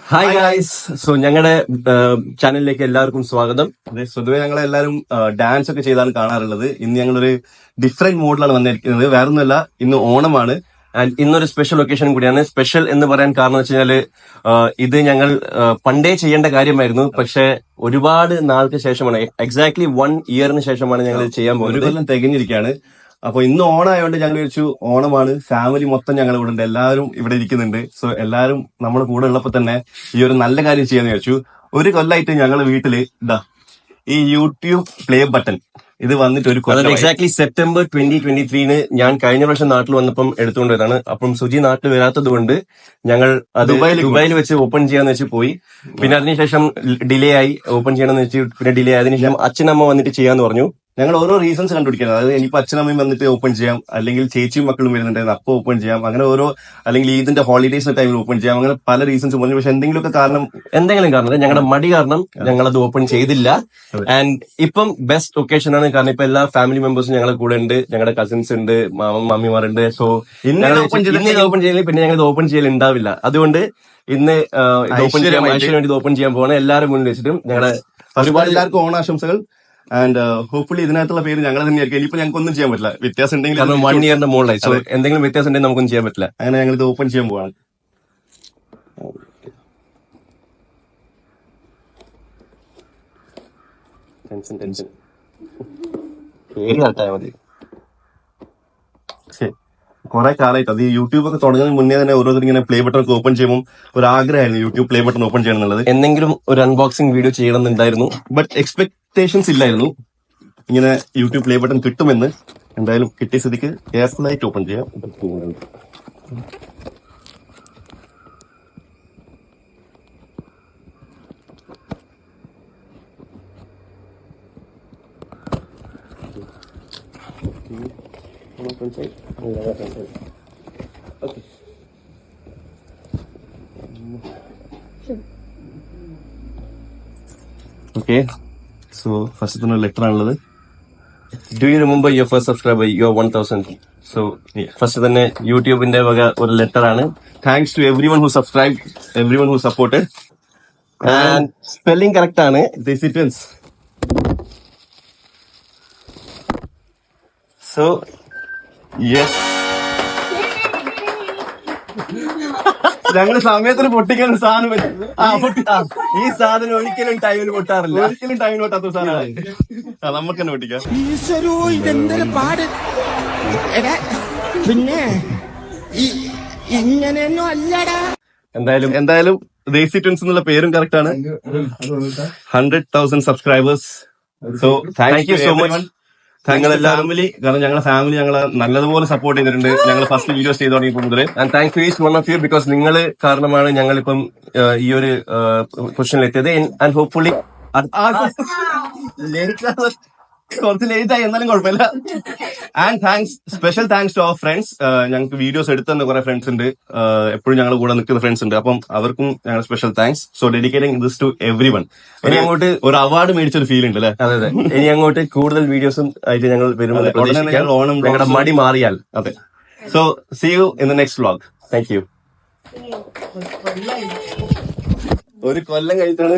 Hi guys. So ഞങ്ങളുടെ ചാനലിലേക്ക് എല്ലാവർക്കും സ്വാഗതം. സ്വതവേ ഞങ്ങളെല്ലാരും ഡാൻസ് ഒക്കെ ചെയ്താണ് കാണാറുള്ളത്. ഇന്ന് ഞങ്ങളൊരു ഡിഫറെന്റ് മോഡിലാണ് വന്നിരിക്കുന്നത്. വേറൊന്നുമല്ല, ഇന്ന് ഓണമാണ്. ആൻഡ് ഇന്നൊരു സ്പെഷ്യൽ ഒക്കേഷൻ കൂടിയാണ്. സ്പെഷ്യൽ എന്ന് പറയാൻ കാരണം വെച്ച് കഴിഞ്ഞാല് ഇത് ഞങ്ങൾ പണ്ടേ ചെയ്യേണ്ട കാര്യമായിരുന്നു. പക്ഷെ ഒരുപാട് നാൾക്ക് ശേഷമാണ്, എക്സാക്ട്ലി 1 ഇയറിന് ശേഷമാണ് ഞങ്ങൾ ചെയ്യാൻ ഒരു പോകുന്നത്. കൊല്ലം തികഞ്ഞിരിക്കുകയാണ്. അപ്പൊ ഇന്ന് ഓണമായതുകൊണ്ട് ഞങ്ങൾ വിളിച്ചു, ഓണമാണ്, ഫാമിലി മൊത്തം ഞങ്ങൾ ഇവിടെ ഉണ്ട്, എല്ലാവരും ഇവിടെ ഇരിക്കുന്നുണ്ട്. സോ എല്ലാവരും നമ്മുടെ കൂടെ ഉള്ളപ്പോ തന്നെ ഈ ഒരു നല്ല കാര്യം ചെയ്യാന്ന് വിചാരിച്ചു. ഒരു കൊല്ലമായിട്ട് ഞങ്ങളുടെ വീട്ടില് ഇതാ ഈ യൂട്യൂബ് പ്ലേ ബട്ടൺ ഇത് വന്നിട്ട് ഒരു കൊല്ലം. എക്സാക്ട്ലി സെപ്റ്റംബർ 2023 ഞാൻ കഴിഞ്ഞ വർഷം നാട്ടിൽ വന്നപ്പം എടുത്തുകൊണ്ട് വരാണ്. അപ്പം സുജി നാട്ടിൽ വരാത്തത് കൊണ്ട് ഞങ്ങൾ അത് ദുബായിൽ വെച്ച് ഓപ്പൺ ചെയ്യാന്ന് വെച്ച് പോയി. പിന്നെ അതിനുശേഷം ഡിലേ ആയി, ഓപ്പൺ ചെയ്യണമെന്ന് വെച്ച് പിന്നെ ഡിലേ ആയതിനു ശേഷം അച്ഛനമ്മ വന്നിട്ട് ചെയ്യാന്ന് പറഞ്ഞു. ഞങ്ങൾ ഓരോ റീസൺസ് കണ്ടുപിടിക്കുന്നത്, അതായത് ഇനിയിപ്പോ അച്ഛനമ്മയും വന്നിട്ട് ഓപ്പൺ ചെയ്യാം, അല്ലെങ്കിൽ ചേച്ചിയും മക്കളും വരുന്നുണ്ടായിരുന്നു അപ്പൊ ഓപ്പൺ ചെയ്യാം, അങ്ങനെ ഓരോ, അല്ലെങ്കിൽ ഇതിന്റെ ഹോളിഡേസിന്റെ ടൈമിൽ ഓപ്പൺ ചെയ്യാം, അങ്ങനെ പല റീസൺസ് പറഞ്ഞു. പക്ഷെ എന്തെങ്കിലും കാരണം ഞങ്ങളുടെ മടി കാരണം ഞങ്ങൾ അത് ഓപ്പൺ ചെയ്തില്ല. ആൻഡ് ഇപ്പം ബെസ്റ്റ് ഒക്കേഷൻ ആണ്, കാരണം ഇപ്പൊ എല്ലാ ഫാമിലി മെമ്പേഴ്സും ഞങ്ങളുടെ കൂടെ ഉണ്ട്. ഞങ്ങളുടെ കസിൻസ് ഉണ്ട്, മമ്മിമാരുണ്ട്. സോ ഇന്ന് ഓപ്പൺ ചെയ്യില്ല, പിന്നെ ഞങ്ങൾ ഓപ്പൺ ചെയ്യൽ ഉണ്ടാവില്ല. അതുകൊണ്ട് ഇന്ന് ഓപ്പൺ ചെയ്യാൻ വേണ്ടി ഓപ്പൺ ചെയ്യാൻ പോകണം. എല്ലാവരും മുന്നിൽ വെച്ചിട്ടും ഞങ്ങളുടെ ഒരുപാട് എല്ലാവർക്കും ഓണാശംസകൾ. ആൻഡ് ഹോപ്പ്ഫുള്ളി ഇതിനകത്തുള്ള പേര് ഞങ്ങൾ തന്നെയായിരിക്കും. ഇനിയിപ്പോ ഞങ്ങൾക്ക് ഒന്നും ചെയ്യാൻ പറ്റില്ല, വ്യത്യാസം ഉണ്ടെങ്കിൽ 1 ഇയറിന്റെ മുകളിലായി. സോ എന്തെങ്കിലും വ്യത്യാസം ഉണ്ടെങ്കിൽ നമുക്കൊന്നും ചെയ്യാൻ പറ്റില്ല. അങ്ങനെ ഞങ്ങൾ ഇത് ഓപ്പൺ ചെയ്യാൻ പോവാണ്. കുറെ കാലമായിട്ട് അത് ഈ യൂട്യൂബ് ഒക്കെ തുടങ്ങുന്നതിന് മുന്നേ തന്നെ ഓരോരുത്തർ ഇങ്ങനെ പ്ലേ ബട്ടൺ ഒക്കെ ഓപ്പൺ ചെയ്യുമ്പോൾ ഒരു ആഗ്രഹമായിരുന്നു യൂട്യൂബ് പ്ലേ ബട്ടൺ ഓപ്പൺ ചെയ്യണം എന്നുള്ളത്. എന്തെങ്കിലും ഒരു അൺബോക്സിംഗ് വീഡിയോ ചെയ്യണമെന്നുണ്ടായിരുന്നു. ബട്ട് എക്സ്പെക്ടേഷൻസ് ഇല്ലായിരുന്നു ഇങ്ങനെ യൂട്യൂബ് പ്ലേ ബട്ടൺ കിട്ടുമെന്ന്. എന്തായാലും കിട്ടിയ സ്ഥിതിക്ക് കെയർഫുൾ ആയിട്ട് ഓപ്പൺ ചെയ്യാം. ഓക്കെ, സോ ഫസ്റ്റ് തന്നെ ലെറ്റർ ആണുള്ളത്. Do you remember your first subscriber, your 1000? So first തന്നെ യൂട്യൂബിന്റെ വക ഒരു ലെറ്റർ ആണ്. Thanks to everyone who subscribe, everyone who supported. And spelling correct ആണ്. ഡിസിറ്റൻസ്. സോ യെസ്, ഞങ്ങള് സമയത്തിന് പൊട്ടിക്കാൻ സാധനം ഈ സാധനം ഒരിക്കലും ടൈമിന് പൊട്ടാറില്ല. ഒരിക്കലും ടൈമിന് പൊട്ടാത്ത സാധനമാണ്. നമുക്ക് തന്നെ പൊട്ടിക്കാം. ഇതെന്തൊരു പാട്. പിന്നെ ഇങ്ങനെയൊന്നും അല്ലടാ. എന്തായാലും ദേസി ട്വിൻസ് എന്നുള്ള പേരും കറക്റ്റ് ആണ്. 100,000 subscribers. So thank you so much. Family, കാരണം ഞങ്ങളുടെ ഫാമിലി ഞങ്ങളെ നല്ലതുപോലെ സപ്പോർട്ട് ചെയ്തിട്ടുണ്ട് ഞങ്ങൾ ഫസ്റ്റ് വീഡിയോസ് ചെയ്ത് തുടങ്ങിയപ്പോൾ മുതൽ. And thank you each one of you, because നിങ്ങൾ കാരണമാണ് ഞങ്ങളിപ്പം ഈ ഒരു പൊസിഷനിൽ എത്തിയത്. ആൻഡ് ഹോപ്പ്ഫുള്ളി കുറച്ച് ലേറ്റ് ആയി, എന്നാലും കുഴപ്പമില്ല. And special thanks to our friends. ഞങ്ങൾക്ക് വീഡിയോസ് എടുത്തുന്ന കുറെ ഫ്രണ്ട്സ് ഉണ്ട്, എപ്പോഴും ഞങ്ങളുടെ കൂടെ നിൽക്കുന്ന ഫ്രണ്ട്സ് ഉണ്ട്. അപ്പം അവർക്കും ഞങ്ങൾ special thanks. So dedicating this to everyone. ഇനി അങ്ങോട്ട് ഒരു അവാർഡ് മേടിച്ചൊരു ഫീൽ ഉണ്ട് അല്ലേ? അതെ, ഇനി അങ്ങോട്ട് കൂടുതൽ വീഡിയോസും ആയിട്ട് ഞങ്ങൾ വരുമ്പോൾ ഓണം ഞങ്ങളുടെ മടി മാറിയാൽ. അതെ. So see you in the next vlog. Thank you. ഒരു കൊല്ലം കഴിഞ്ഞിട്ടാണ്